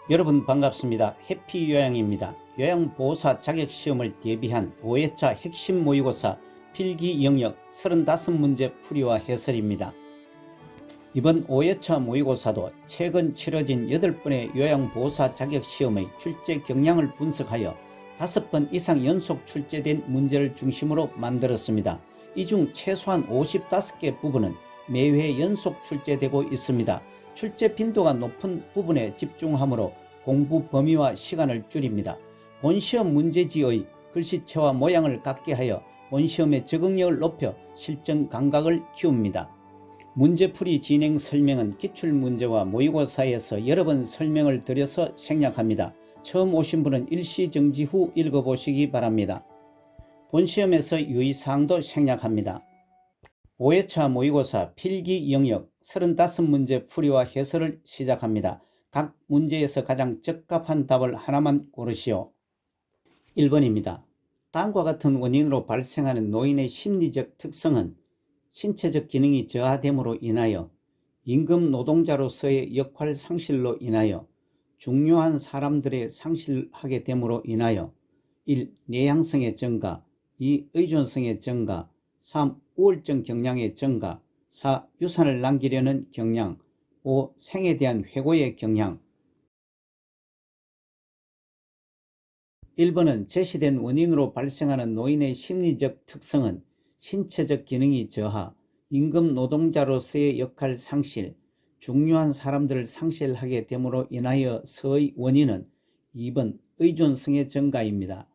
여러분 반갑습니다. 해피요양입니다. 요양보호사 자격시험을 대비한 5회차 핵심 모의고사 필기 영역 35문제 풀이와 해설입니다. 이번 5회차 모의고사도 최근 치러진 8번의 요양보호사 자격시험의 출제 경향을 분석하여 5번 이상 연속 출제된 문제를 중심으로 만들었습니다. 이 중 최소한 55개 부분은 매회 연속 출제되고 있습니다. 출제 빈도가 높은 부분에 집중하므로 공부 범위와 시간을 줄입니다. 본시험 문제지의 글씨체와 모양을 갖게 하여 본시험의 적응력을 높여 실전 감각을 키웁니다. 문제풀이 진행 설명은 기출문제와 모의고사에서 여러 번 설명을 드려서 생략합니다. 처음 오신 분은 일시정지 후 읽어보시기 바랍니다. 본시험에서 유의사항도 생략합니다. 5회차 모의고사 필기 영역 35문제 풀이와 해설을 시작합니다. 각 문제에서 가장 적합한 답을 하나만 고르시오. 1번입니다. 다음과 같은 원인으로 발생하는 노인의 심리적 특성은 신체적 기능이 저하됨으로 인하여 임금 노동자로서의 역할 상실로 인하여 중요한 사람들의 상실하게 됨으로 인하여 1. 내향성의 증가, 2. 의존성의 증가, 3. 우울증 경향의 증가, 4. 유산을 남기려는 경향, 5. 생에 대한 회고의 경향. 1번은 제시된 원인으로 발생하는 노인의 심리적 특성은 신체적 기능이 저하, 임금 노동자로서의 역할 상실, 중요한 사람들을 상실하게 됨으로 인하여서의 원인은 2번 의존성의 증가입니다.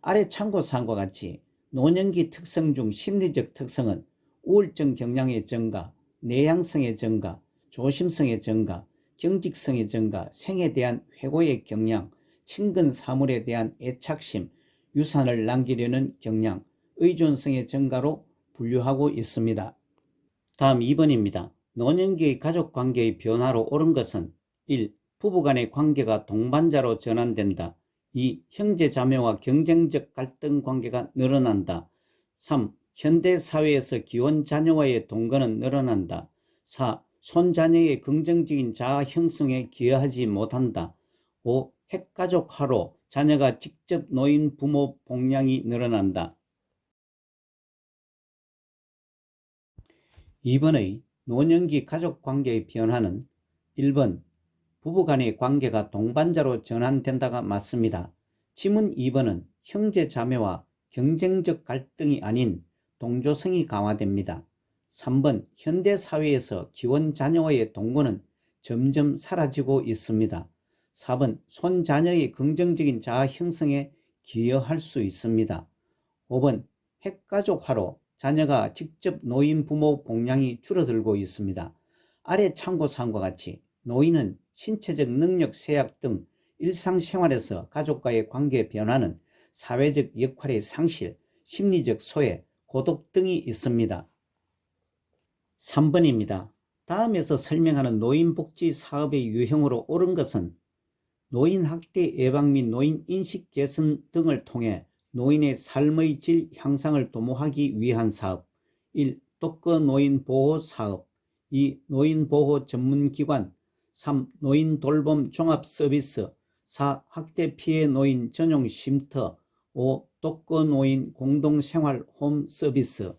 아래 참고사항과 같이 노년기 특성 중 심리적 특성은 우울증 경향의 증가, 내향성의 증가, 조심성의 증가, 경직성의 증가, 생에 대한 회고의 경향, 친근 사물에 대한 애착심, 유산을 남기려는 경향, 의존성의 증가로 분류하고 있습니다. 다음 2번입니다. 노년기의 가족관계의 변화로 옳은 것은 1. 부부간의 관계가 동반자로 전환된다. 2. 형제자매와 경쟁적 갈등 관계가 늘어난다. 3. 현대사회에서 기혼자녀와의 동거는 늘어난다. 4. 손자녀의 긍정적인 자아 형성에 기여하지 못한다. 5. 핵가족화로 자녀가 직접 노인 부모 봉양이 늘어난다. 2번의 노년기 가족관계의 변화는 1번 부부간의 관계가 동반자로 전환된다가 맞습니다. 지문 2번은 형제자매와 경쟁적 갈등이 아닌 동조성이 강화됩니다. 3번 현대사회에서 기혼자녀와의 동거는 점점 사라지고 있습니다. 4번 손자녀의 긍정적인 자아 형성에 기여할 수 있습니다. 5번 핵가족화로 자녀가 직접 노인 부모 봉양이 줄어들고 있습니다. 아래 참고사항과 같이 노인은 신체적 능력 쇠약 등 일상생활에서 가족과의 관계 변화는 사회적 역할의 상실, 심리적 소외, 고독 등이 있습니다. 3번입니다. 다음에서 설명하는 노인복지 사업의 유형으로 옳은 것은 노인학대 예방 및 노인 인식 개선 등을 통해 노인의 삶의 질 향상을 도모하기 위한 사업. 1. 독거노인 보호 사업. 2. 노인보호 전문기관. 3. 노인 돌봄 종합서비스. 4. 학대 피해 노인 전용 쉼터. 5. 독거노인 공동생활 홈 서비스.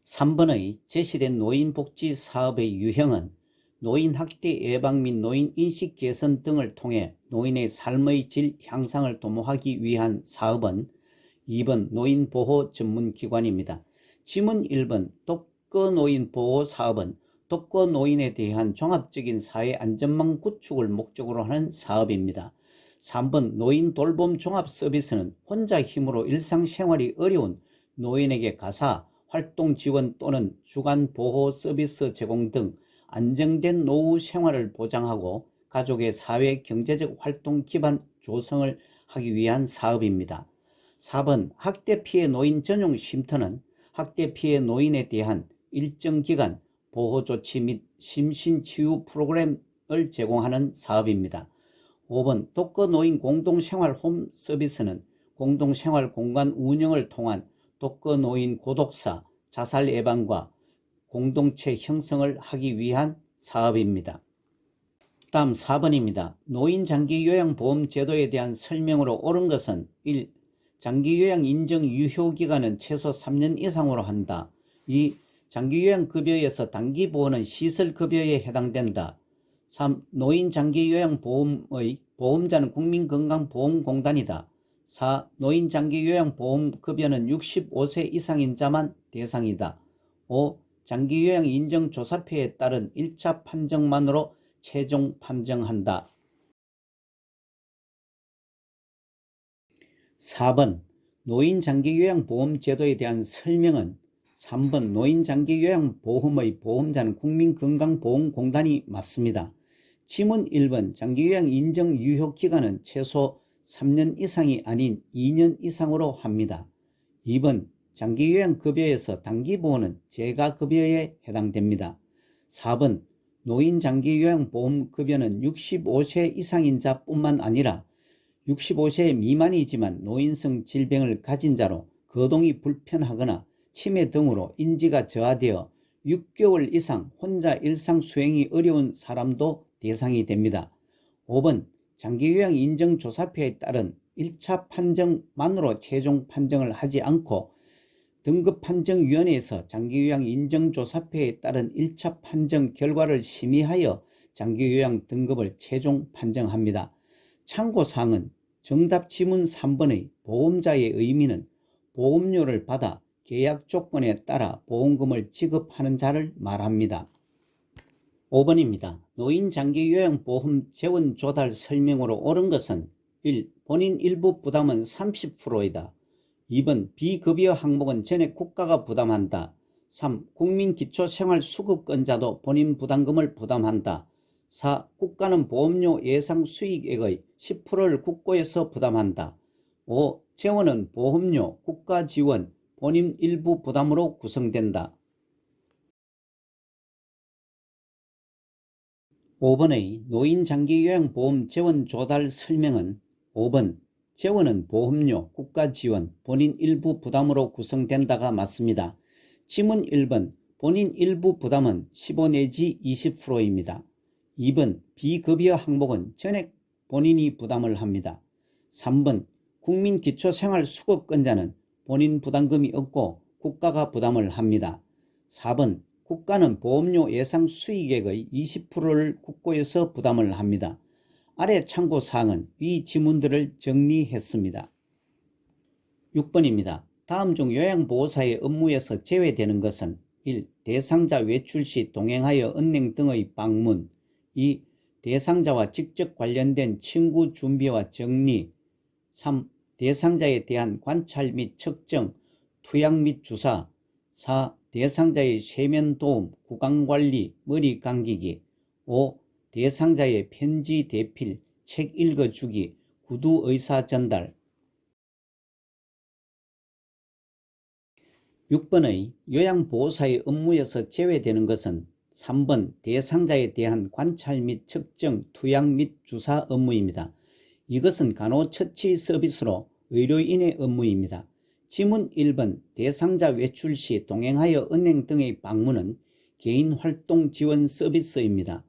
3번의 제시된 노인복지 사업의 유형은 노인학대 예방 및 노인 인식 개선 등을 통해 노인의 삶의 질 향상을 도모하기 위한 사업은 2번 노인보호 전문기관입니다. 지문 1번 독거노인 보호 사업은 독거노인에 대한 종합적인 사회 안전망 구축을 목적으로 하는 사업입니다. 3번 노인 돌봄 종합 서비스는 혼자 힘으로 일상생활이 어려운 노인에게 가사, 활동 지원 또는 주간 보호 서비스 제공 등 안정된 노후 생활을 보장하고 가족의 사회 경제적 활동 기반 조성을 하기 위한 사업입니다. 4번 학대 피해 노인 전용 쉼터는 학대 피해 노인에 대한 일정 기간 보호 조치 및 심신치유 프로그램을 제공하는 사업입니다. 5번 독거노인 공동생활 홈 서비스는 공동생활 공간 운영을 통한 독거노인 고독사, 자살 예방과 공동체 형성을 하기 위한 사업입니다. 다음 4번입니다. 노인장기요양보험 제도에 대한 설명으로 옳은 것은 1. 장기요양 인정 유효기간은 최소 3년 이상으로 한다. 2. 장기요양급여에서 단기보험은 시설급여에 해당된다. 3. 노인장기요양보험의 보험자는 국민건강보험공단이다. 4. 노인장기요양보험급여는 65세 이상인 자만 대상이다. 5. 장기요양 인정조사표에 따른 1차 판정만으로 최종 판정한다. 4번 노인장기요양보험 제도에 대한 설명은 3번 노인장기요양보험의 보험자는 국민건강보험공단이 맞습니다. 지문 1번 장기요양 인정 유효기간은 최소 3년 이상이 아닌 2년 이상으로 합니다. 2번 장기요양급여에서 단기보험은 재가급여에 해당됩니다. 4번 노인장기요양보험급여는 65세 이상인 자뿐만 아니라 65세 미만이지만 노인성 질병을 가진 자로 거동이 불편하거나 치매 등으로 인지가 저하되어 6개월 이상 혼자 일상 수행이 어려운 사람도 대상이 됩니다. 5번 장기요양 인정조사표에 따른 1차 판정만으로 최종 판정을 하지 않고 등급판정위원회에서 장기요양 인정조사표에 따른 1차 판정 결과를 심의하여 장기요양 등급을 최종 판정합니다. 참고사항은 정답 지문 3번의 보험자의 의미는 보험료를 받아 계약 조건에 따라 보험금을 지급하는 자를 말합니다. 5번입니다. 노인장기요양보험 재원조달 설명으로 옳은 것은 1. 본인 일부 부담은 30%이다. 2번 비급여 항목은 전액 국가가 부담한다. 3. 국민기초생활수급권자도 본인 부담금을 부담한다. 4. 국가는 보험료 예상 수익액의 10%를 국고에서 부담한다. 5. 재원은 보험료, 국가지원, 본인 일부 부담으로 구성된다. 5번의 노인장기요양보험 재원 조달 설명은 5번 재원은 보험료, 국가지원, 본인 일부 부담으로 구성된다가 맞습니다. 지문 1번 본인 일부 부담은 15 내지 20%입니다. 2번 비급여 항목은 전액 본인이 부담을 합니다. 3번 국민기초생활수급권자는 본인 부담금이 없고 국가가 부담을 합니다. 4번 국가는 보험료 예상 수익액의 20%를 국고에서 부담을 합니다. 아래 참고사항은 위 지문들을 정리했습니다. 6번입니다. 다음 중 요양보호사의 업무에서 제외되는 것은 1. 대상자 외출 시 동행하여 은행 등의 방문 2. 대상자와 직접 관련된 친구 준비와 정리 3. 대상자에 대한 관찰 및 측정, 투약 및 주사 4. 대상자의 세면 도움, 구강관리, 머리 감기기 5. 대상자의 편지 대필, 책 읽어주기, 구두 의사 전달 6번의 요양보호사의 업무에서 제외되는 것은 3번 대상자에 대한 관찰 및 측정, 투약 및 주사 업무입니다. 이것은 간호처치 서비스로 의료인의 업무입니다. 지문 1번 대상자 외출 시 동행하여 은행 등의 방문은 개인활동 지원 서비스입니다.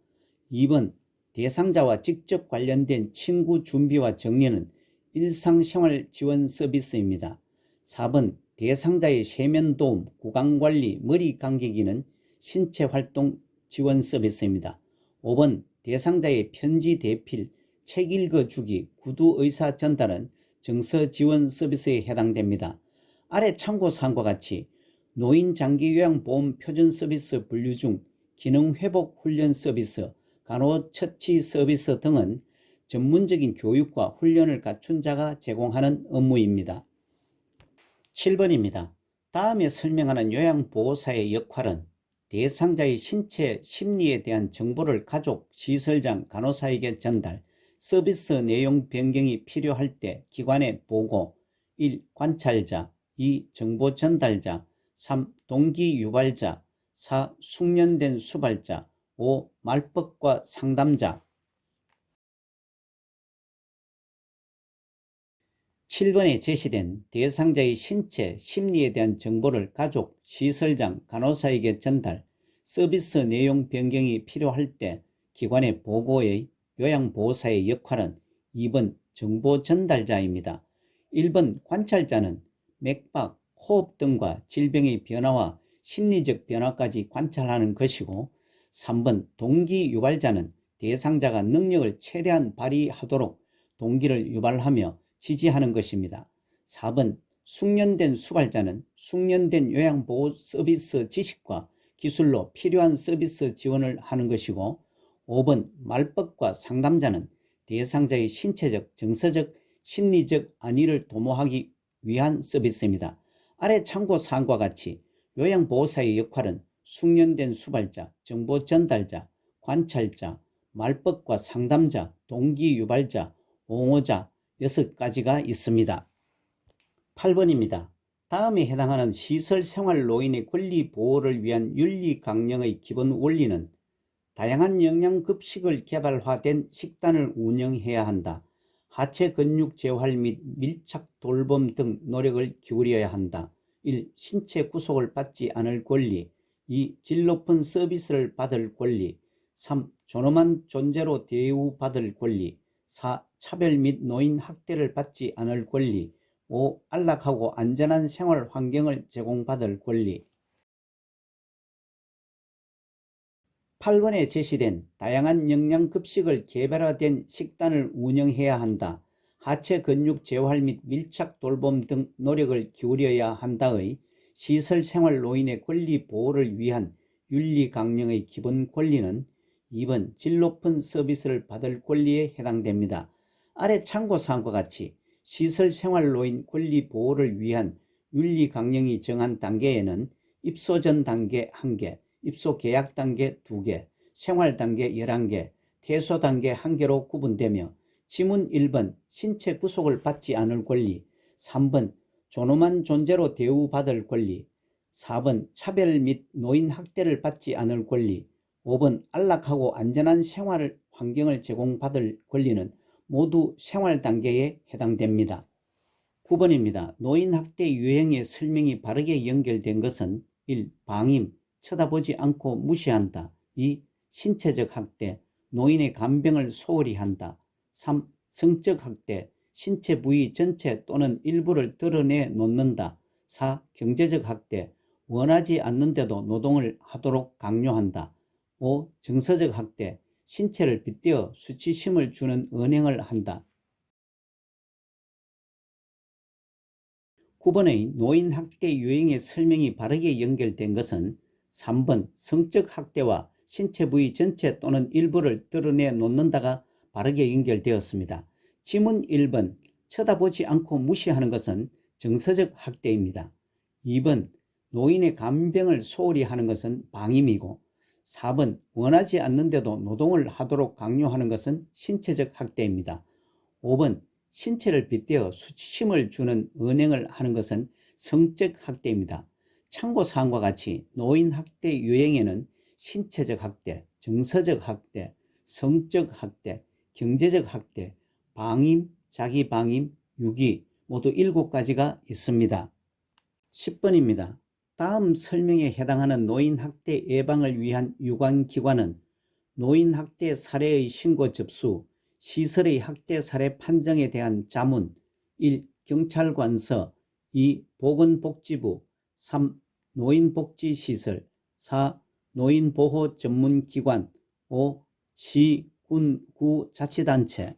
2번 대상자와 직접 관련된 친구 준비와 정리는 일상생활 지원 서비스입니다. 4번 대상자의 세면 도움, 구강관리, 머리 감기기는 신체활동 지원 서비스입니다. 5번 대상자의 편지 대필, 책 읽어주기, 구두 의사 전달은 정서 지원 서비스에 해당됩니다. 아래 참고사항과 같이 노인장기요양보험 표준 서비스 분류 중 기능회복 훈련 서비스, 간호처치 서비스 등은 전문적인 교육과 훈련을 갖춘 자가 제공하는 업무입니다. 7번입니다. 다음에 설명하는 요양보호사의 역할은 대상자의 신체, 심리에 대한 정보를 가족, 시설장, 간호사에게 전달, 서비스 내용 변경이 필요할 때 기관에 보고 1. 관찰자 2. 정보 전달자 3. 동기 유발자 4. 숙련된 수발자 5. 말법과 상담자 7번에 제시된 대상자의 신체, 심리에 대한 정보를 가족, 시설장, 간호사에게 전달, 서비스 내용 변경이 필요할 때 기관의 보고의 요양보호사의 역할은 2번 정보 전달자입니다. 1번 관찰자는 맥박, 호흡 등과 질병의 변화와 심리적 변화까지 관찰하는 것이고, 3번 동기 유발자는 대상자가 능력을 최대한 발휘하도록 동기를 유발하며 지지하는 것입니다. 4번 숙련된 수발자는 숙련된 요양보호 서비스 지식과 기술로 필요한 서비스 지원을 하는 것이고, 5번 말법과 상담자는 대상자의 신체적, 정서적, 심리적 안위를 도모하기 위한 서비스입니다. 아래 참고사항과 같이 요양보호사의 역할은 숙련된 수발자, 정보 전달자, 관찰자, 말법과 상담자, 동기 유발자, 옹호자 6가지가 있습니다. 8번입니다. 다음에 해당하는 시설생활노인의 권리 보호를 위한 윤리 강령의 기본 원리는 다양한 영양급식을 개발화된 식단을 운영해야 한다. 하체 근육 재활 및 밀착 돌봄 등 노력을 기울여야 한다. 1. 신체 구속을 받지 않을 권리. 2. 질 높은 서비스를 받을 권리. 3. 존엄한 존재로 대우받을 권리. 4. 차별 및 노인 학대를 받지 않을 권리. 5. 안락하고 안전한 생활 환경을 제공받을 권리. 8번에 제시된 다양한 영양급식을 개발화된 식단을 운영해야 한다. 하체 근육 재활 및 밀착 돌봄 등 노력을 기울여야 한다의 시설생활노인의 권리 보호를 위한 윤리 강령의 기본 권리는 2번 질 높은 서비스를 받을 권리에 해당됩니다. 아래 참고사항과 같이 시설생활노인 권리 보호를 위한 윤리 강령이 정한 단계에는 입소 전 단계 1개, 입소 계약 단계 2개, 생활 단계 11개, 퇴소 단계 1개로 구분되며, 지문 1번 신체 구속을 받지 않을 권리, 3번 존엄한 존재로 대우받을 권리, 4번 차별 및 노인 학대를 받지 않을 권리, 5번 안락하고 안전한 생활 환경을 제공받을 권리는 모두 생활 단계에 해당됩니다. 9번입니다. 노인 학대 유형의 설명이 바르게 연결된 것은 1. 방임, 쳐다보지 않고 무시한다. 2. 신체적 학대, 노인의 간병을 소홀히 한다. 3. 성적 학대, 신체 부위 전체 또는 일부를 드러내 놓는다. 4. 경제적 학대, 원하지 않는데도 노동을 하도록 강요한다. 5. 정서적 학대, 신체를 빗대어 수치심을 주는 언행을 한다. 9번의 노인 학대 유형의 설명이 바르게 연결된 것은 3번 성적 학대와 신체 부위 전체 또는 일부를 드러내 놓는다가 바르게 연결되었습니다. 지문 1번 쳐다보지 않고 무시하는 것은 정서적 학대입니다. 2번 노인의 간병을 소홀히 하는 것은 방임이고, 4번 원하지 않는데도 노동을 하도록 강요하는 것은 신체적 학대입니다. 5번 신체를 빗대어 수치심을 주는 언행을 하는 것은 성적 학대입니다. 참고사항과 같이 노인 학대 유형에는 신체적 학대, 정서적 학대, 성적 학대, 경제적 학대, 방임, 자기방임, 유기 모두 7가지가 있습니다. 10번입니다. 다음 설명에 해당하는 노인학대 예방을 위한 유관기관은 노인학대 사례의 신고 접수, 시설의 학대 사례 판정에 대한 자문, 1. 경찰관서, 2. 보건복지부, 3. 노인복지시설, 4. 노인보호 전문기관, 5. 시, 군, 구 자치단체.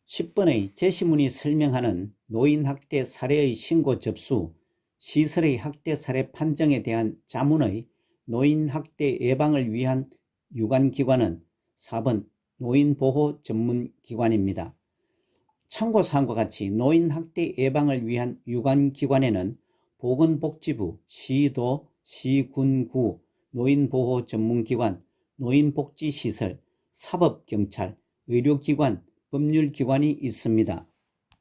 10번의 제시문이 설명하는 노인학대 사례의 신고 접수, 시설의 학대 사례 판정에 대한 자문의 노인학대 예방을 위한 유관기관은 4번 노인보호 전문기관입니다. 참고사항과 같이 노인학대 예방을 위한 유관기관에는 보건복지부, 시도, 시군구, 노인보호 전문기관, 노인복지시설, 사법경찰, 의료기관, 법률기관이 있습니다.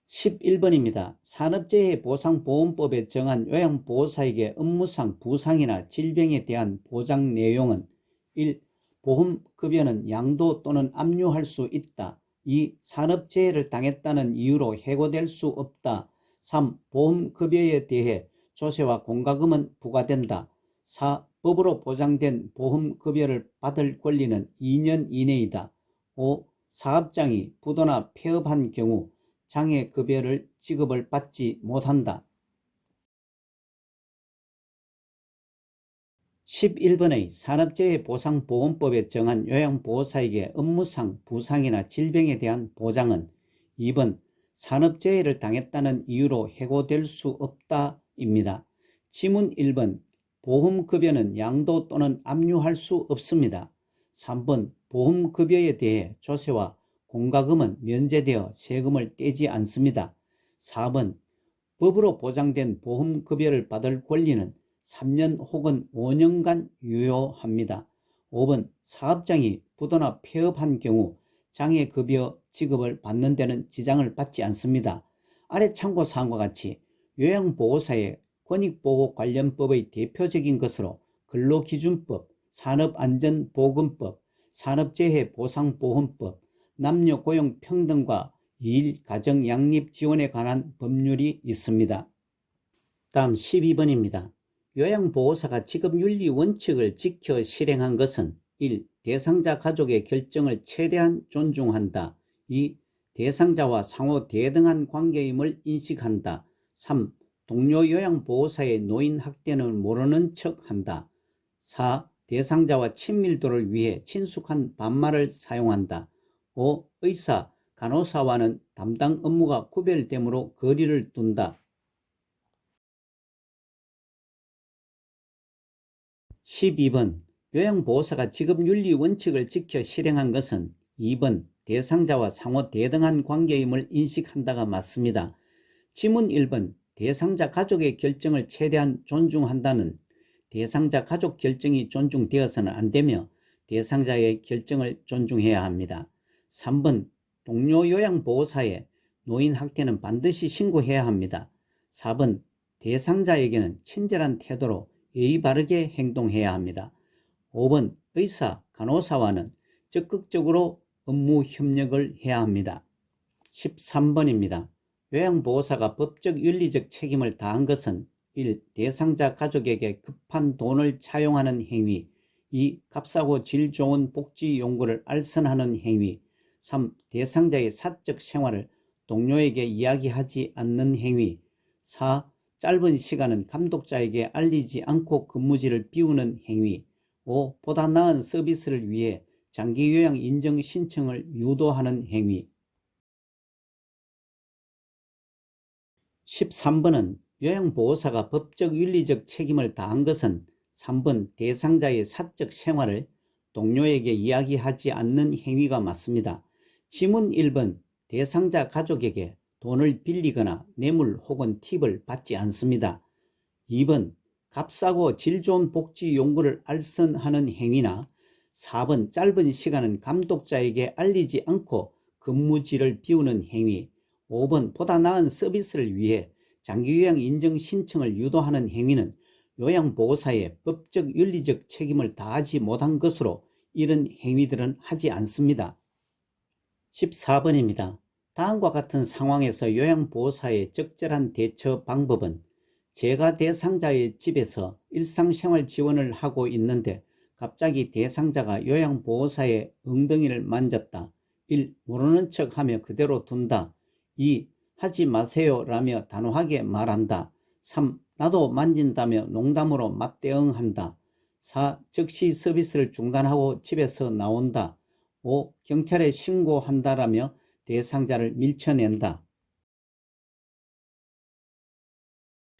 11번입니다. 산업재해보상보험법에 정한 요양보호사에게 업무상 부상이나 질병에 대한 보장 내용은 1. 보험급여는 양도 또는 압류할 수 있다. 2. 산업재해를 당했다는 이유로 해고될 수 없다. 3. 보험급여에 대해 조세와 공과금은 부과된다. 4. 법으로 보장된 보험급여를 받을 권리는 2년 이내이다. 5. 사업장이 부도나 폐업한 경우 장애급여를 지급을 받지 못한다. 11번의 산업재해보상보험법에 정한 요양보호사에게 업무상 부상이나 질병에 대한 보장은 2번 산업재해를 당했다는 이유로 해고될 수 없다입니다. 지문 1번 보험급여는 양도 또는 압류할 수 없습니다. 3번 보험급여에 대해 조세와 공과금은 면제되어 세금을 떼지 않습니다. 4번 법으로 보장된 보험급여를 받을 권리는 3년 혹은 5년간 유효합니다. 5번 사업장이 부도나 폐업한 경우 장애급여 지급을 받는 데는 지장을 받지 않습니다. 아래 참고사항과 같이 요양보호사의 권익보호관련법의 대표적인 것으로 근로기준법, 산업안전보건법, 산업재해보상보험법, 남녀고용평등과 이일 가정양립지원에 관한 법률이 있습니다. 다음 12번입니다. 요양보호사가 지급윤리 원칙을 지켜 실행한 것은 1. 대상자 가족의 결정을 최대한 존중한다. 2. 대상자와 상호 대등한 관계임을 인식한다. 3. 동료 요양보호사의 노인학대는 모르는 척한다. 4. 대상자와 친밀도를 위해 친숙한 반말을 사용한다. 5. 의사, 간호사와는 담당 업무가 구별되므로 거리를 둔다. 12번 요양보호사가 지급윤리 원칙을 지켜 실행한 것은 2번 대상자와 상호 대등한 관계임을 인식한다가 맞습니다. 지문 1번 대상자 가족의 결정을 최대한 존중한다는 대상자 가족 결정이 존중되어서는 안되며 대상자의 결정을 존중해야 합니다. 3번 동료 요양보호사의 노인학대는 반드시 신고해야 합니다. 4번 대상자에게는 친절한 태도로 예의 바르게 행동해야 합니다. 5번 의사, 간호사와는 적극적으로 업무 협력을 해야 합니다. 13번입니다. 요양보호사가 법적 윤리적 책임을 다한 것은 1. 대상자 가족에게 급한 돈을 차용하는 행위, 2. 값싸고 질 좋은 복지 용구를 알선하는 행위, 3. 대상자의 사적 생활을 동료에게 이야기하지 않는 행위, 4. 짧은 시간은 감독자에게 알리지 않고 근무지를 비우는 행위, 5. 보다 나은 서비스를 위해 장기요양 인정 신청을 유도하는 행위. 13번은 요양보호사가 법적 윤리적 책임을 다한 것은 3번 대상자의 사적 생활을 동료에게 이야기하지 않는 행위가 맞습니다. 지문 1번 대상자 가족에게 돈을 빌리거나 뇌물 혹은 팁을 받지 않습니다. 2번 값싸고 질 좋은 복지 용구를 알선하는 행위나 4번 짧은 시간은 감독자에게 알리지 않고 근무지를 비우는 행위, 5번 보다 나은 서비스를 위해 장기요양 인정 신청을 유도하는 행위는 요양보호사의 법적 윤리적 책임을 다하지 못한 것으로 이런 행위들은 하지 않습니다. 14번입니다. 다음과 같은 상황에서 요양보호사의 적절한 대처 방법은 제가 대상자의 집에서 일상생활 지원을 하고 있는데 갑자기 대상자가 요양보호사의 엉덩이를 만졌다. 1. 모르는 척하며 그대로 둔다. 2. 하지 마세요 라며 단호하게 말한다. 3. 나도 만진다며 농담으로 맞대응한다. 4. 즉시 서비스를 중단하고 집에서 나온다. 5. 경찰에 신고한다라며 대상자를 밀쳐낸다.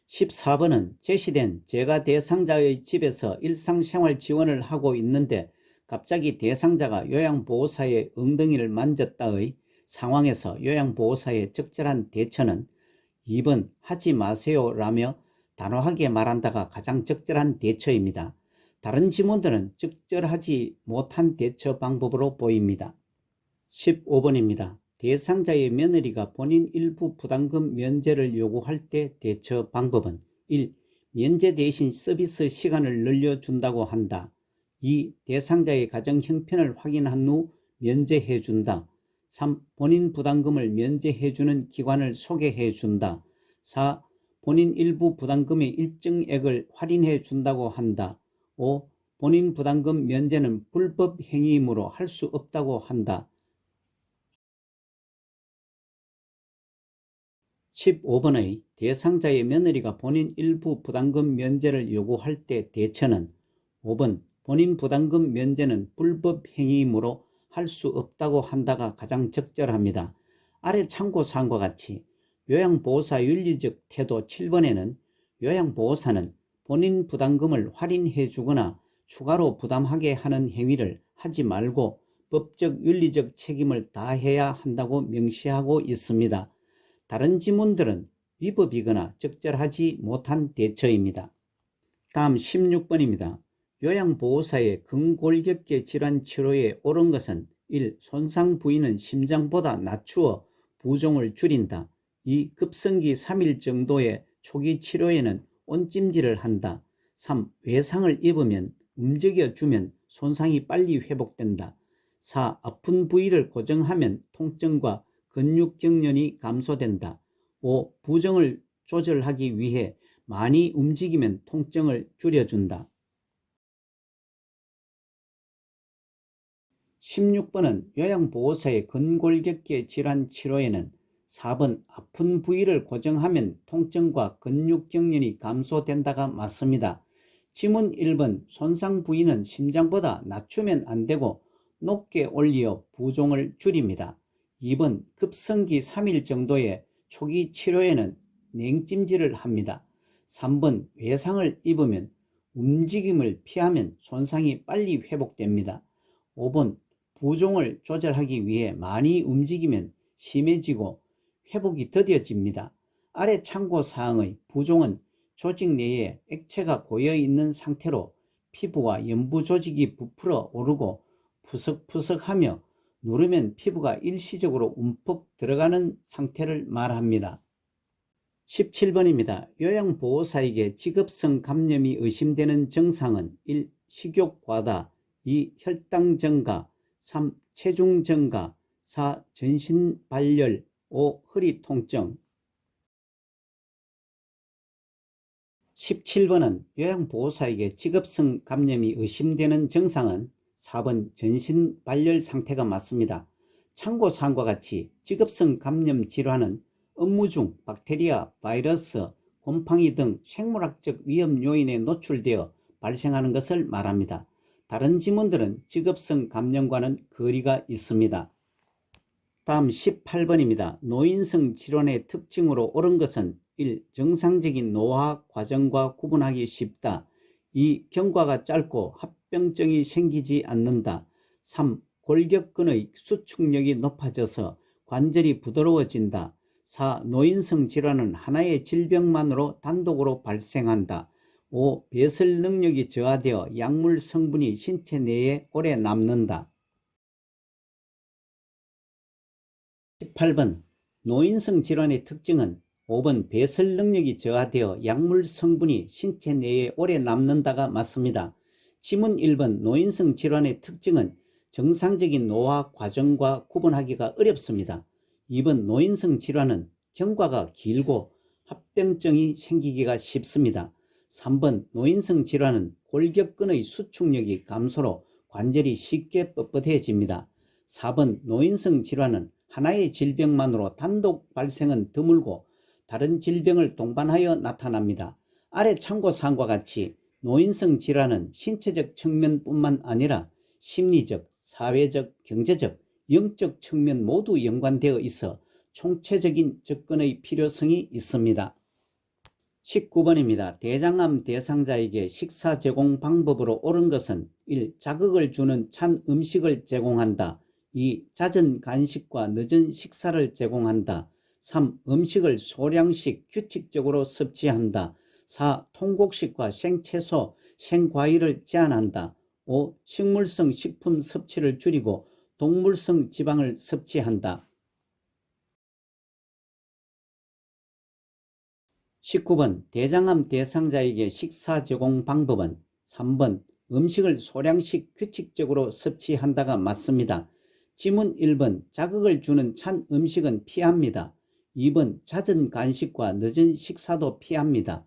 14번은 제시된 제가 대상자의 집에서 일상생활 지원을 하고 있는데 갑자기 대상자가 요양보호사의 엉덩이를 만졌다의 상황에서 요양보호사의 적절한 대처는 2번 하지 마세요 라며 단호하게 말한다가 가장 적절한 대처입니다. 다른 지문들은 적절하지 못한 대처 방법으로 보입니다. 15번입니다. 대상자의 며느리가 본인 일부 부담금 면제를 요구할 때 대처 방법은 1. 면제 대신 서비스 시간을 늘려준다고 한다. 2. 대상자의 가정 형편을 확인한 후 면제해준다. 3. 본인 부담금을 면제해주는 기관을 소개해준다. 4. 본인 일부 부담금의 일정액을 할인해 준다고 한다. 5. 본인 부담금 면제는 불법 행위이므로 할 수 없다고 한다. 15번의 대상자의 며느리가 본인 일부 부담금 면제를 요구할 때 대처는 5번 본인 부담금 면제는 불법 행위이므로 할 수 없다고 한다가 가장 적절합니다. 아래 참고사항과 같이 요양보호사 윤리적 태도 7번에는 요양보호사는 본인 부담금을 할인해 주거나 추가로 부담하게 하는 행위를 하지 말고 법적 윤리적 책임을 다해야 한다고 명시하고 있습니다. 다른 지문들은 위법이거나 적절하지 못한 대처입니다. 다음 16번입니다. 요양보호사의 근골격계 질환 치료에 옳은 것은 1. 손상 부위는 심장보다 낮추어 부종을 줄인다. 2. 급성기 3일 정도의 초기 치료에는 온찜질을 한다. 3. 외상을 입으면 움직여주면 손상이 빨리 회복된다. 4. 아픈 부위를 고정하면 통증과 근육 경련이 감소된다. 5. 부종을 조절하기 위해 많이 움직이면 통증을 줄여준다. 16번은 요양보호사의 근골격계 질환 치료에는 4번 아픈 부위를 고정하면 통증과 근육 경련이 감소된다가 맞습니다. 지문 1번 손상 부위는 심장보다 낮추면 안되고 높게 올려 부종을 줄입니다. 2번 급성기 3일 정도의 초기 치료에는 냉찜질을 합니다. 3번 외상을 입으면 움직임을 피하면 손상이 빨리 회복됩니다. 5번 부종을 조절하기 위해 많이 움직이면 심해지고 회복이 더뎌집니다. 아래 참고사항의 부종은 조직 내에 액체가 고여있는 상태로 피부와 연부 조직이 부풀어 오르고 푸석푸석하며 누르면 피부가 일시적으로 움푹 들어가는 상태를 말합니다. 17번입니다. 요양보호사에게 직업성 감염이 의심되는 증상은 1. 식욕 과다, 2. 혈당 증가, 3. 체중 증가, 4. 전신 발열, 5. 허리 통증. 17번은 요양보호사에게 직업성 감염이 의심되는 증상은 4번 전신 발열 상태가 맞습니다. 참고사항과 같이 직업성 감염 질환은 업무 중 박테리아, 바이러스, 곰팡이 등 생물학적 위험 요인에 노출되어 발생하는 것을 말합니다. 다른 지문들은 직업성 감염과는 거리가 있습니다. 다음 18번입니다. 노인성 질환의 특징으로 옳은 것은 1. 정상적인 노화 과정과 구분하기 쉽다. 2. 경과가 짧고 합병증이 생기지 않는다. 3. 골격근의 수축력이 높아져서 관절이 부드러워진다. 4. 노인성 질환은 하나의 질병만으로 단독으로 발생한다. 5. 배설 능력이 저하되어 약물 성분이 신체 내에 오래 남는다. 18번 노인성 질환의 특징은 5번 배설 능력이 저하되어 약물 성분이 신체 내에 오래 남는다가 맞습니다. 지문 1번 노인성 질환의 특징은 정상적인 노화 과정과 구분하기가 어렵습니다. 2번 노인성 질환은 경과가 길고 합병증이 생기기가 쉽습니다. 3번 노인성 질환은 골격근의 수축력이 감소로 관절이 쉽게 뻣뻣해집니다. 4번 노인성 질환은 하나의 질병만으로 단독 발생은 드물고 다른 질병을 동반하여 나타납니다. 아래 참고사항과 같이 노인성 질환은 신체적 측면뿐만 아니라 심리적, 사회적, 경제적, 영적 측면 모두 연관되어 있어 총체적인 접근의 필요성이 있습니다. 19번입니다. 대장암 대상자에게 식사 제공 방법으로 옳은 것은 1. 자극을 주는 찬 음식을 제공한다. 2. 잦은 간식과 늦은 식사를 제공한다. 3. 음식을 소량씩 규칙적으로 섭취한다. 4. 통곡식과 생채소, 생과일을 제한한다. 5. 식물성 식품 섭취를 줄이고 동물성 지방을 섭취한다. 19번 대장암 대상자에게 식사 제공 방법은 3번 음식을 소량씩 규칙적으로 섭취한다가 맞습니다. 지문 1번 자극을 주는 찬 음식은 피합니다. 2번 잦은 간식과 늦은 식사도 피합니다.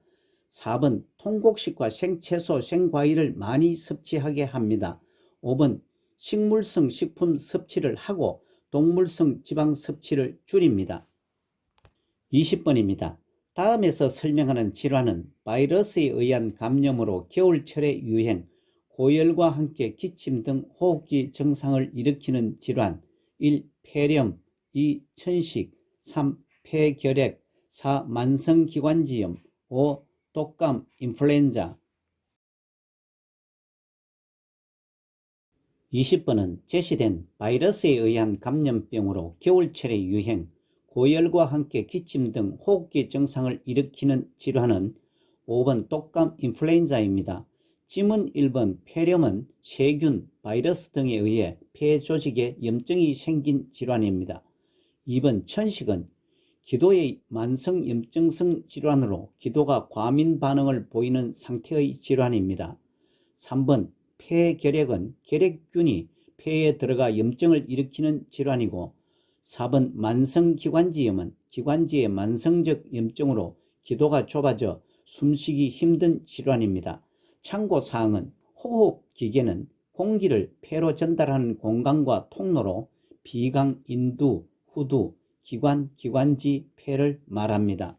4번 통곡식과 생채소, 생과일을 많이 섭취하게 합니다. 5번 식물성 식품 섭취를 하고 동물성 지방 섭취를 줄입니다. 20번입니다. 다음에서 설명하는 질환은 바이러스에 의한 감염으로 겨울철의 유행, 고열과 함께 기침 등 호흡기 증상을 일으키는 질환. 1. 폐렴, 2. 천식, 3. 폐결핵, 4. 만성기관지염, 5. 독감, 인플루엔자. 20번은 제시된 바이러스에 의한 감염병으로 겨울철의 유행, 고열과 함께 기침 등 호흡기 증상을 일으키는 질환은 5번 독감 인플루엔자입니다. 지문 1번 폐렴은 세균, 바이러스 등에 의해 폐 조직에 염증이 생긴 질환입니다. 2번 천식은 기도의 만성 염증성 질환으로 기도가 과민 반응을 보이는 상태의 질환입니다. 3번 폐결핵은 결핵균이 폐에 들어가 염증을 일으키는 질환이고, 4번 만성기관지염은 기관지의 만성적 염증으로 기도가 좁아져 숨쉬기 힘든 질환입니다. 참고사항은 호흡기계는 공기를 폐로 전달하는 공간과 통로로 비강, 인두, 후두, 기관, 기관지, 폐를 말합니다.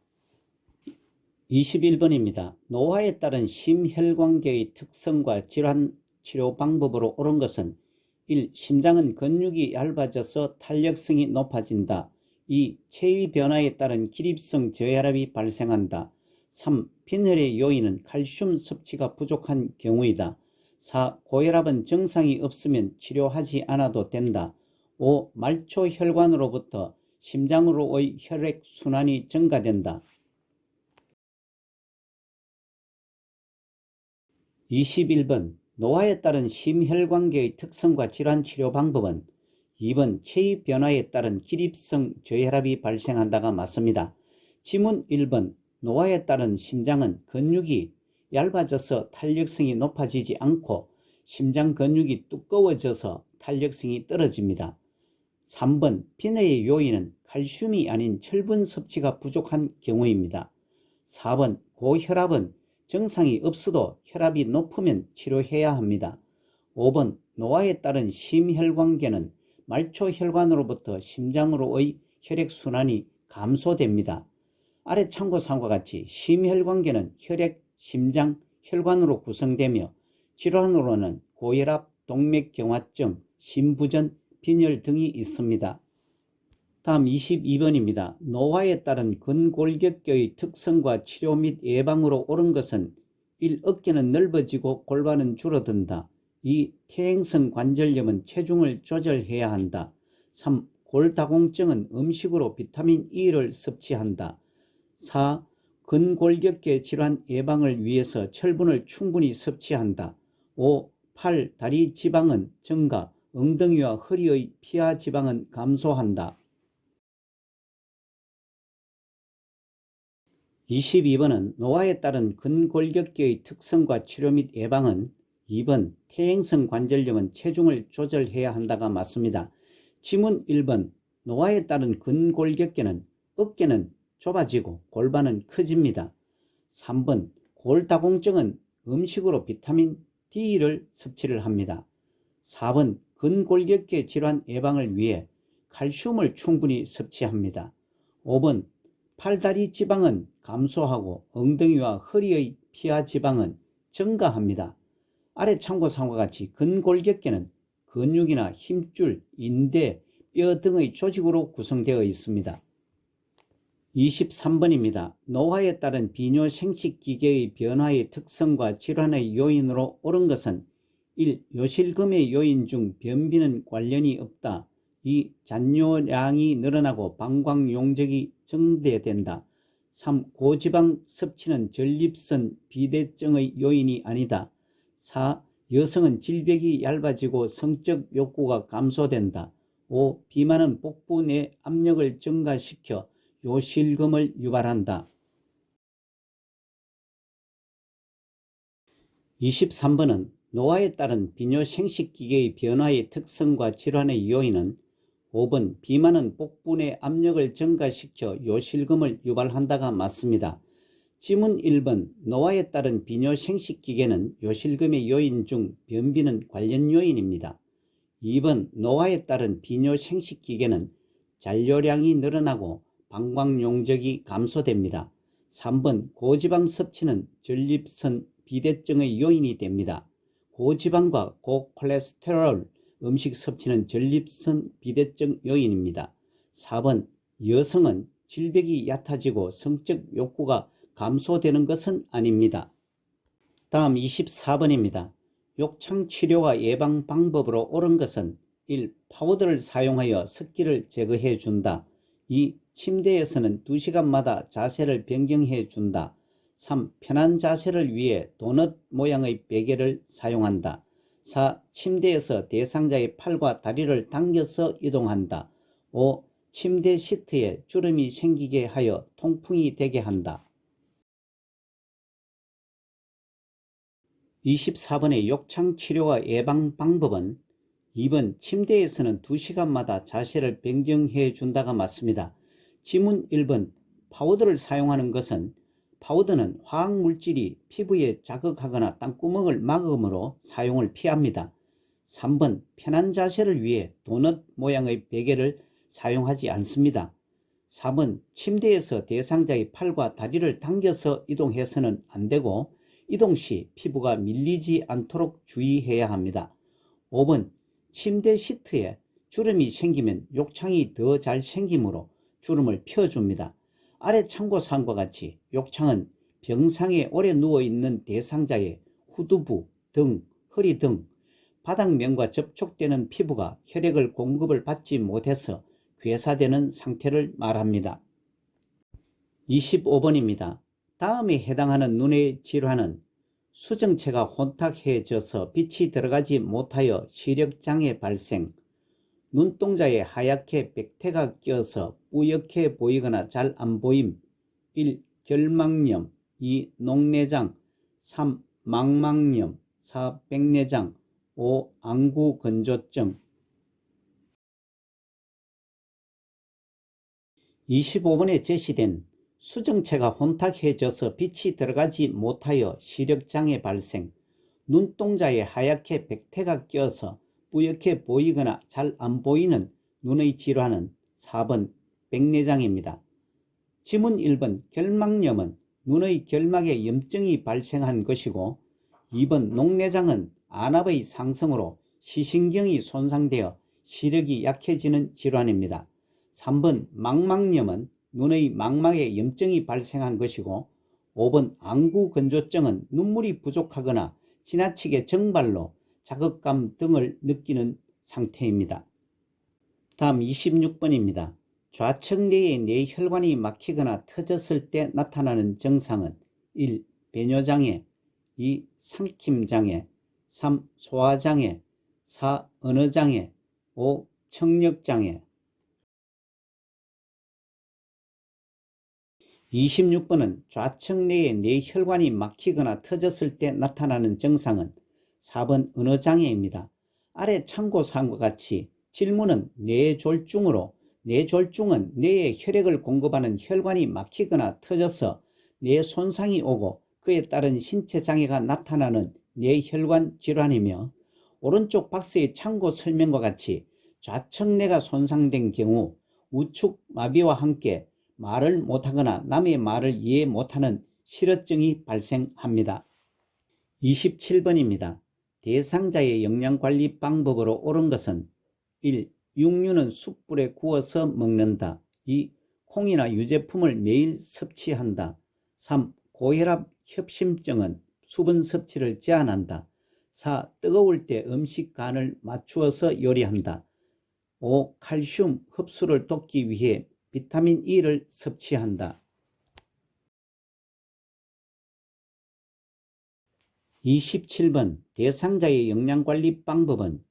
21번입니다. 노화에 따른 심혈관계의 특성과 질환 치료 방법으로 옳은 것은 1. 심장은 근육이 얇아져서 탄력성이 높아진다. 2. 체위 변화에 따른 기립성 저혈압이 발생한다. 3. 빈혈의 요인은 칼슘 섭취가 부족한 경우이다. 4. 고혈압은 증상이 없으면 치료하지 않아도 된다. 5. 말초 혈관으로부터 심장으로의 혈액 순환이 증가된다. 21번 노화에 따른 심혈관계의 특성과 질환 치료 방법은 2번 체위 변화에 따른 기립성 저혈압이 발생한다가 맞습니다. 지문 1번 노화에 따른 심장은 근육이 얇아져서 탄력성이 높아지지 않고 심장 근육이 두꺼워져서 탄력성이 떨어집니다. 3번 빈혈의 요인은 칼슘이 아닌 철분 섭취가 부족한 경우입니다. 4번 고혈압은 증상이 없어도 혈압이 높으면 치료해야 합니다. 5번 노화에 따른 심혈관계는 말초 혈관으로부터 심장으로의 혈액순환이 감소됩니다. 아래 참고사항과 같이 심혈관계는 혈액, 심장, 혈관으로 구성되며 질환으로는 고혈압, 동맥경화증, 심부전, 빈혈 등이 있습니다. 다음 22번입니다. 노화에 따른 근골격계의 특성과 치료 및 예방으로 옳은 것은 1. 어깨는 넓어지고 골반은 줄어든다. 2. 퇴행성 관절염은 체중을 조절해야 한다. 3. 골다공증은 음식으로 비타민 E를 섭취한다. 4. 근골격계 질환 예방을 위해서 철분을 충분히 섭취한다. 5. 팔, 다리 지방은 증가, 엉덩이와 허리의 피하 지방은 감소한다. 22번은 노화에 따른 근골격계의 특성과 치료 및 예방은 2번 퇴행성 관절염은 체중을 조절해야 한다가 맞습니다. 지문 1번 노화에 따른 근골격계는 어깨는 좁아지고 골반은 커집니다. 3번 골다공증은 음식으로 비타민 D를 섭취를 합니다. 4번 근골격계 질환 예방을 위해 칼슘을 충분히 섭취합니다. 5번 팔다리 지방은 감소하고 엉덩이와 허리의 피하 지방은 증가합니다. 아래 참고사항과 같이 근골격계는 근육이나 힘줄, 인대, 뼈 등의 조직으로 구성되어 있습니다. 23번입니다. 노화에 따른 비뇨생식기계의 변화의 특성과 질환의 요인으로 옳은 것은 1. 요실금의 요인 중 변비는 관련이 없다. 2. 잔뇨량이 늘어나고 방광용적이 증대된다. 3. 고지방 섭취는 전립선 비대증의 요인이 아니다. 4. 여성은 질벽이 얇아지고 성적 욕구가 감소된다. 5. 비만은 복부 내 압력을 증가시켜 요실금을 유발한다. 23번은 노화에 따른 비뇨생식기계의 변화의 특성과 질환의 요인은 5번 비만은 복부내 압력을 증가시켜 요실금을 유발한다가 맞습니다. 지문 1번 노화에 따른 비뇨 생식기계는 요실금의 요인 중 변비는 관련 요인입니다. 2번 노화에 따른 비뇨 생식기계는 잔류량이 늘어나고 방광용적이 감소됩니다. 3번 고지방 섭취는 전립선 비대증의 요인이 됩니다. 고지방과 고콜레스테롤 음식 섭취는 전립선 비대증 요인입니다. 4번 여성은 질벽이 얕아지고 성적 욕구가 감소되는 것은 아닙니다. 다음 24번입니다. 욕창 치료와 예방 방법으로 옳은 것은 1. 파우더를 사용하여 습기를 제거해 준다. 2. 침대에서는 2시간마다 자세를 변경해 준다. 3. 편한 자세를 위해 도넛 모양의 베개를 사용한다. 4. 침대에서 대상자의 팔과 다리를 당겨서 이동한다. 5. 침대 시트에 주름이 생기게 하여 통풍이 되게 한다. 24번의 욕창 치료와 예방 방법은 2번 침대에서는 2시간마다 자세를 변경해 준다가 맞습니다. 지문 1번 파우더를 사용하는 것은 파우더는 화학물질이 피부에 자극하거나 땀구멍을 막음으로 사용을 피합니다. 3번 편한 자세를 위해 도넛 모양의 베개를 사용하지 않습니다. 4번 침대에서 대상자의 팔과 다리를 당겨서 이동해서는 안 되고 이동 시 피부가 밀리지 않도록 주의해야 합니다. 5번 침대 시트에 주름이 생기면 욕창이 더 잘 생기므로 주름을 펴줍니다. 아래 참고사항과 같이 욕창은 병상에 오래 누워있는 대상자의 후두부, 등, 허리 등 바닥면과 접촉되는 피부가 혈액을 공급을 받지 못해서 괴사되는 상태를 말합니다. 25번입니다. 다음에 해당하는 눈의 질환은 수정체가 혼탁해져서 빛이 들어가지 못하여 시력장애 발생, 눈동자에 하얗게 백태가 껴서 뿌옇게 보이거나 잘 안 보임. 1. 결막염, 2. 녹내장, 3. 망막염, 4. 백내장, 5. 안구건조증. 25번에 제시된 수정체가 혼탁해져서 빛이 들어가지 못하여 시력장애 발생, 눈동자에 하얗게 백태가 껴서 뿌옇게 보이거나 잘 안 보이는 눈의 질환은 4번 백내장입니다. 지문 1번 결막염은 눈의 결막에 염증이 발생한 것이고 2번 녹내장은 안압의 상승으로 시신경이 손상되어 시력이 약해지는 질환입니다. 3번 망막염은 눈의 망막에 염증이 발생한 것이고 5번 안구건조증은 눈물이 부족하거나 지나치게 정발로 자극감 등을 느끼는 상태입니다. 다음 26번입니다. 좌측 뇌의 뇌혈관이 막히거나 터졌을 때 나타나는 증상은 1. 배뇨장애, 2. 삼킴장애, 3. 소화장애, 4. 언어장애, 5. 청력장애. 26번은 좌측 뇌의 뇌혈관이 막히거나 터졌을 때 나타나는 증상은 4번 언어장애입니다. 아래 참고사항과 같이 질문은 뇌졸중으로 뇌졸중은 뇌에 혈액을 공급하는 혈관이 막히거나 터져서 뇌 손상이 오고 그에 따른 신체 장애가 나타나는 뇌혈관 질환이며 오른쪽 박스의 참고 설명과 같이 좌측 뇌가 손상된 경우 우측 마비와 함께 말을 못하거나 남의 말을 이해 못하는 실어증이 발생합니다. 27번입니다. 대상자의 영양관리 방법으로 옳은 것은 1. 육류는 숯불에 구워서 먹는다. 2. 콩이나 유제품을 매일 섭취한다. 3. 고혈압 협심증은 수분 섭취를 제한한다. 4. 뜨거울 때 음식 간을 맞추어서 요리한다. 5. 칼슘 흡수를 돕기 위해 비타민 E를 섭취한다. 27번 대상자의 영양관리 방법은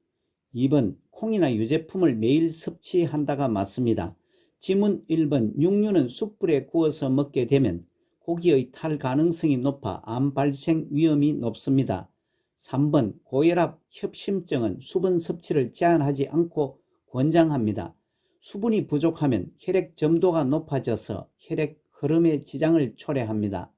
2번 콩이나 유제품을 매일 섭취한다가 맞습니다. 지문 1번 육류는 숯불에 구워서 먹게 되면 고기의 탈 가능성이 높아 암 발생 위험이 높습니다. 3번 고혈압 협심증은 수분 섭취를 제한하지 않고 권장합니다. 수분이 부족하면 혈액 점도가 높아져서 혈액 흐름에 지장을 초래합니다.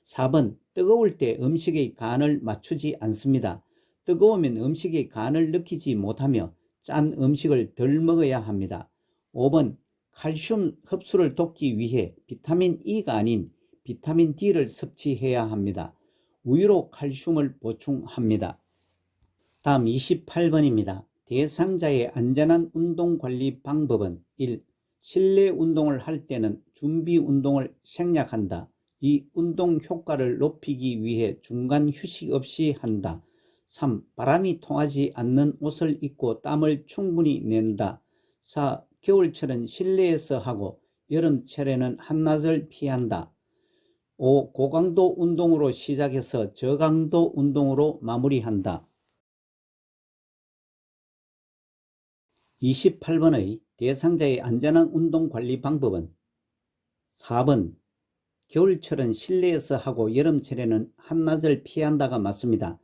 4번 뜨거울 때 음식의 간을 맞추지 않습니다. 뜨거우면 음식의 간을 느끼지 못하며 짠 음식을 덜 먹어야 합니다. 5번 칼슘 흡수를 돕기 위해 비타민 E가 아닌 비타민 D를 섭취해야 합니다. 우유로 칼슘을 보충합니다. 다음 28번입니다. 대상자의 안전한 운동관리 방법은 1. 실내 운동을 할 때는 준비 운동을 생략한다. 2. 운동 효과를 높이기 위해 중간 휴식 없이 한다. 3. 바람이 통하지 않는 옷을 입고 땀을 충분히 낸다. 4. 겨울철은 실내에서 하고 여름철에는 한낮을 피한다. 5. 고강도 운동으로 시작해서 저강도 운동으로 마무리한다. 28번의 대상자의 안전한 운동 관리 방법은 4번 겨울철은 실내에서 하고 여름철에는 한낮을 피한다가 맞습니다.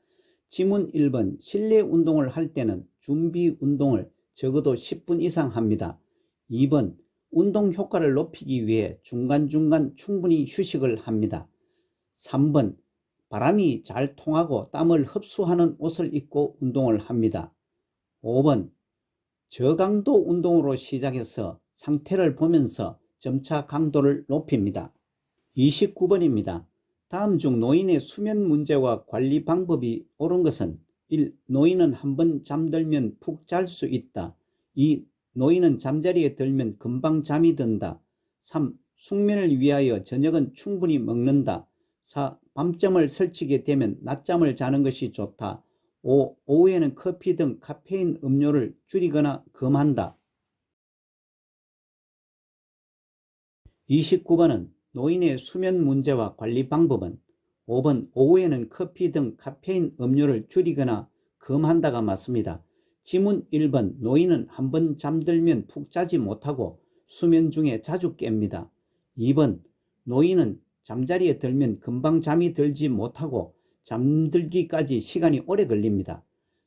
지문 1번 실내 운동을 할 때는 준비 운동을 적어도 10분 이상 합니다. 2번 운동 효과를 높이기 위해 중간중간 충분히 휴식을 합니다. 3번 바람이 잘 통하고 땀을 흡수하는 옷을 입고 운동을 합니다. 5번 저강도 운동으로 시작해서 상태를 보면서 점차 강도를 높입니다. 29번입니다. 다음 중 노인의 수면 문제와 관리 방법이 옳은 것은 1. 노인은 한번 잠들면 푹 잘 수 있다. 2. 노인은 잠자리에 들면 금방 잠이 든다. 3. 숙면을 위하여 저녁은 충분히 먹는다. 4. 밤잠을 설치게 되면 낮잠을 자는 것이 좋다. 5. 오후에는 커피 등 카페인 음료를 줄이거나 금한다. 29번은 노인의 수면 문제와 관리 방법은 5번 오후에는 커피 등 카페인 음료를 줄이거나 금한다가 맞습니다. 지문 1번 노인은 한번 잠들면 푹 자지 못하고 수면 중에 자주 깹니다. 2번 노인은 잠자리에 들면 금방 잠이 들지 못하고 잠들기까지 시간이 오래 걸립니다.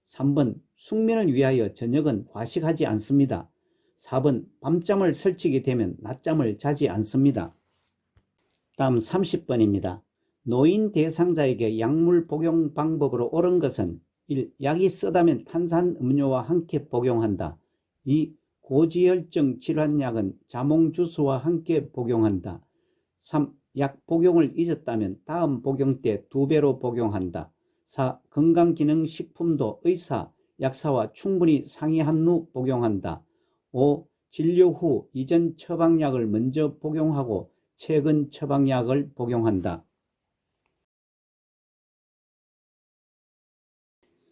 3번 숙면을 위하여 저녁은 과식하지 않습니다. 4번 밤잠을 설치게 되면 낮잠을 자지 않습니다. 다음 30번입니다. 노인 대상자에게 약물 복용 방법으로 옳은 것은 1. 약이 쓰다면 탄산음료와 함께 복용한다. 2. 고지혈증 질환약은 자몽주스와 함께 복용한다. 3. 약 복용을 잊었다면 다음 복용 때 2배로 복용한다. 4. 건강기능식품도 의사, 약사와 충분히 상의한 후 복용한다. 5. 진료 후 이전 처방약을 먼저 복용하고 최근 처방약을 복용한다.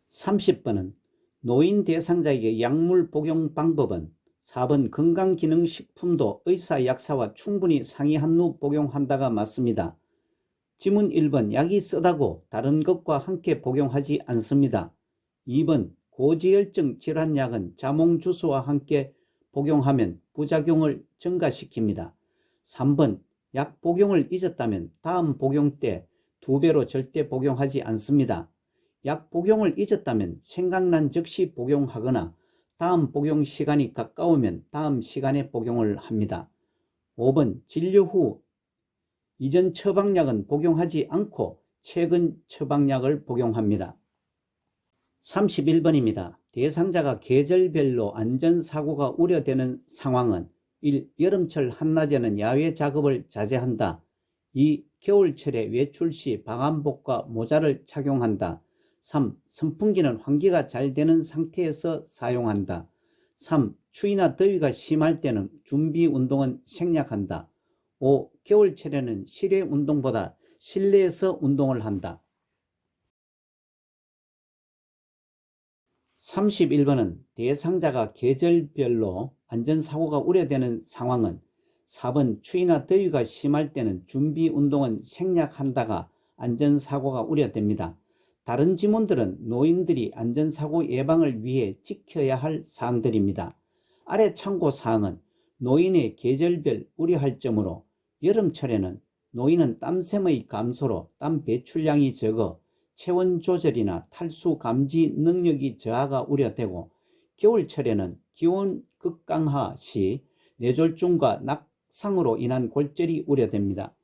30번은 노인 대상자에게 약물 복용 방법은 4번 건강기능식품도 의사, 약사와 충분히 상의한 후 복용한다가 맞습니다. 지문 1번 약이 쓰다고 다른 것과 함께 복용하지 않습니다. 2번 고지혈증 질환약은 자몽주스와 함께 복용하면 부작용을 증가시킵니다. 3번 약 복용을 잊었다면 다음 복용 때 2배로 절대 복용하지 않습니다. 약 복용을 잊었다면 생각난 즉시 복용하거나 다음 복용 시간이 가까우면 다음 시간에 복용을 합니다. 5번 진료 후 이전 처방약은 복용하지 않고 최근 처방약을 복용합니다. 31번입니다. 대상자가 계절별로 안전사고가 우려되는 상황은 1. 여름철 한낮에는 야외 작업을 자제한다. 2. 겨울철에 외출 시 방한복과 모자를 착용한다. 3. 선풍기는 환기가 잘 되는 상태에서 사용한다. 3. 추위나 더위가 심할 때는 준비 운동은 생략한다. 5. 겨울철에는 실외 운동보다 실내에서 운동을 한다. 31번은 대상자가 계절별로 안전사고가 우려되는 상황은 4번 추위나 더위가 심할 때는 준비 운동은 생략한다가 안전사고가 우려됩니다. 다른 지문들은 노인들이 안전사고 예방을 위해 지켜야 할 사항들입니다. 아래 참고사항은 노인의 계절별 우려할 점으로 여름철에는 노인은 땀샘의 감소로 땀 배출량이 적어 체온 조절이나 탈수 감지 능력이 저하가 우려되고 겨울철에는 기온 극강하 시 뇌졸중과 낙상으로 인한 골절이 우려됩니다.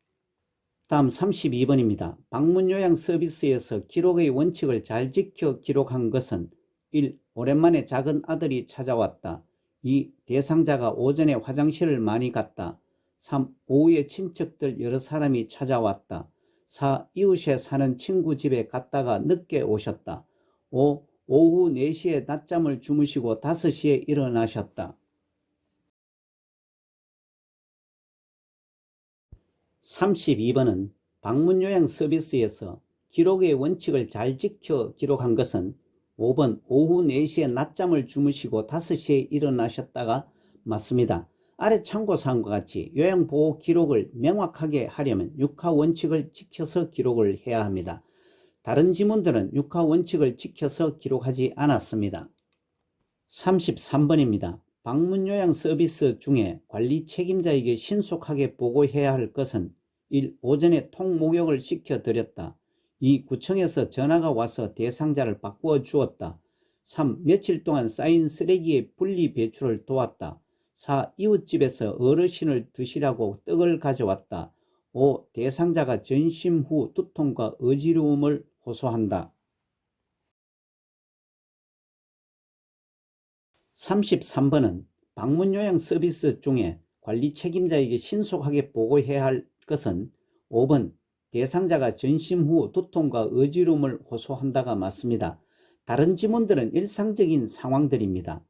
다음 32번입니다. 방문 요양 서비스에서 기록의 원칙을 잘 지켜 기록한 것은 1. 오랜만에 작은 아들이 찾아왔다. 2. 대상자가 오전에 화장실을 많이 갔다. 3. 오후에 친척들 여러 사람이 찾아왔다. 4. 이웃에 사는 친구 집에 갔다가 늦게 오셨다. 5. 오후 4시에 낮잠을 주무시고 5시에 일어나셨다. 32번은 방문 요양 서비스에서 기록의 원칙을 잘 지켜 기록한 것은 5번 오후 4시에 낮잠을 주무시고 5시에 일어나셨다가 맞습니다. 아래 참고사항과 같이 요양보호 기록을 명확하게 하려면 육하 원칙을 지켜서 기록을 해야 합니다. 다른 지문들은 육하 원칙을 지켜서 기록하지 않았습니다. 33번입니다. 방문 요양 서비스 중에 관리 책임자에게 신속하게 보고해야 할 것은 1. 오전에 통목욕을 시켜드렸다. 2. 구청에서 전화가 와서 대상자를 바꾸어 주었다. 3. 며칠 동안 쌓인 쓰레기의 분리 배출을 도왔다. 4. 이웃집에서 어르신을 드시라고 떡을 가져왔다. 5. 대상자가 전심 후 두통과 어지러움을 호소한다. 33번은 방문 요양 서비스 중에 관리 책임자에게 신속하게 보고해야 할 것은 5번 대상자가 전심 후 두통과 어지러움을 호소한다가 맞습니다. 다른 지문들은 일상적인 상황들입니다.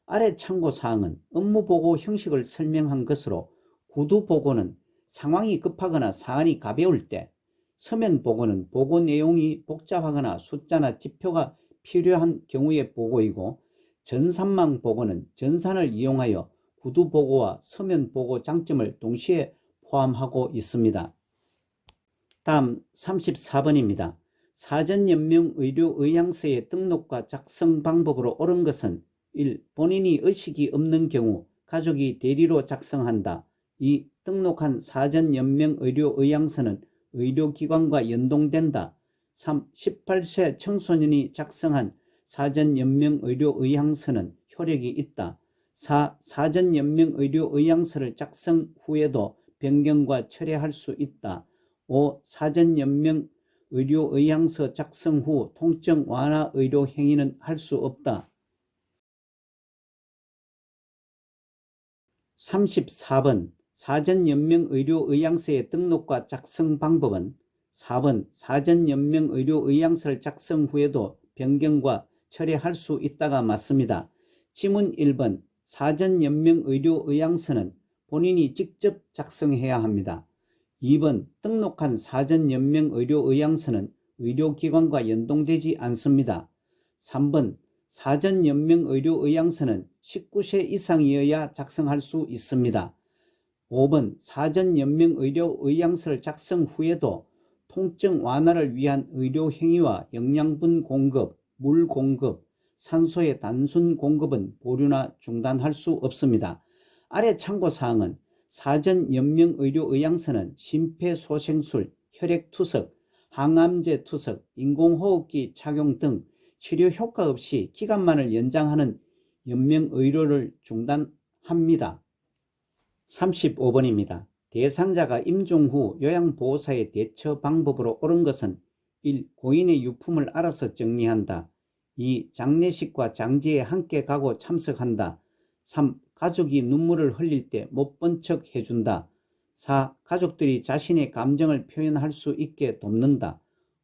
아래 참고사항은 업무보고 형식을 설명한 것으로 구두보고는 상황이 급하거나 사안이 가벼울 때, 서면보고는 보고 내용이 복잡하거나 숫자나 지표가 필요한 경우의 보고이고, 전산망 보고는 전산을 이용하여 구두보고와 서면보고 장점을 동시에 포함하고 있습니다. 다음 34번입니다. 사전연명의료의향서의 등록과 작성 방법으로 옳은 것은 1. 본인이 의식이 없는 경우 가족이 대리로 작성한다. 2. 등록한 사전연명의료의향서는 의료기관과 연동된다. 3. 18세 청소년이 작성한 사전연명의료의향서는 효력이 있다. 4. 사전연명의료의향서를 작성 후에도 변경과 철회할 수 있다. 5. 사전연명의료의향서 작성 후 통증 완화 의료 행위는 할 수 없다. 34번 사전연명의료의향서의 등록과 작성 방법은 4번 사전연명의료의향서를 작성 후에도 변경과 철회할 수 있다가 맞습니다. 지문 1번 사전연명의료의향서는 본인이 직접 작성해야 합니다. 2번 등록한 사전연명의료의향서는 의료기관과 연동되지 않습니다. 3번 사전연명의료의향서는 19세 이상이어야 작성할 수 있습니다. 5번 사전연명의료의향서를 작성 후에도 통증 완화를 위한 의료행위와 영양분 공급, 물 공급, 산소의 단순 공급은 보류나 중단할 수 없습니다. 아래 참고사항은 사전연명의료의향서는 심폐소생술, 혈액투석, 항암제 투석, 인공호흡기 착용 등 치료 효과 없이 기간만을 연장하는 연명의료를 중단합니다. 35번입니다. 대상자가 임종 후 요양보호사의 대처 방법으로 옳은 것은 1. 고인의 유품을 알아서 정리한다. 2. 장례식과 장지에 함께 가고 참석한다. 3. 가족이 눈물을 흘릴 때 못 본 척 해준다. 4. 가족들이 자신의 감정을 표현할 수 있게 돕는다.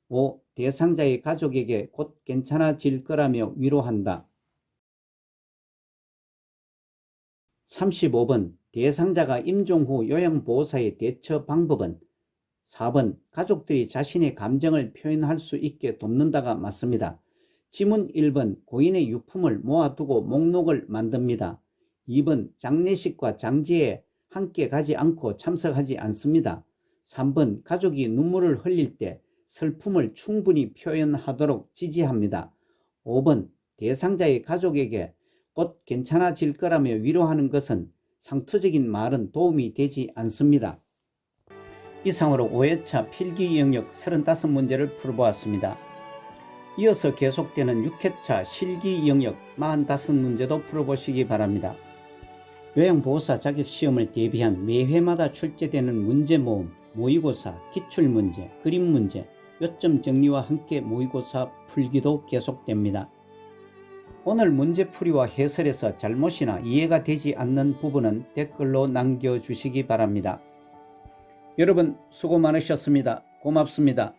5. 대상자의 가족에게 곧 괜찮아질 거라며 위로한다. 35번 대상자가 임종 후 요양보호사의 대처 방법은 4번 가족들이 자신의 감정을 표현할 수 있게 돕는다가 맞습니다. 지문 1번 고인의 유품을 모아두고 목록을 만듭니다. 2번 장례식과 장지에 함께 가지 않고 참석하지 않습니다. 3번 가족이 눈물을 흘릴 때 슬픔을 충분히 표현하도록 지지합니다. 5번 대상자의 가족에게 곧 괜찮아질 거라며 위로하는 것은 상투적인 말은 도움이 되지 않습니다. 이상으로 5회차 필기 영역 35문제를 풀어보았습니다. 이어서 계속되는 6회차 실기 영역 45문제도 풀어보시기 바랍니다. 요양보호사 자격시험을 대비한 매회마다 출제되는 문제 모음, 모의고사, 기출문제, 그림문제, 요점 정리와 함께 모의고사 풀기도 계속됩니다. 오늘 문제풀이와 해설에서 잘못이나 이해가 되지 않는 부분은 댓글로 남겨주시기 바랍니다. 여러분 수고 많으셨습니다. 고맙습니다.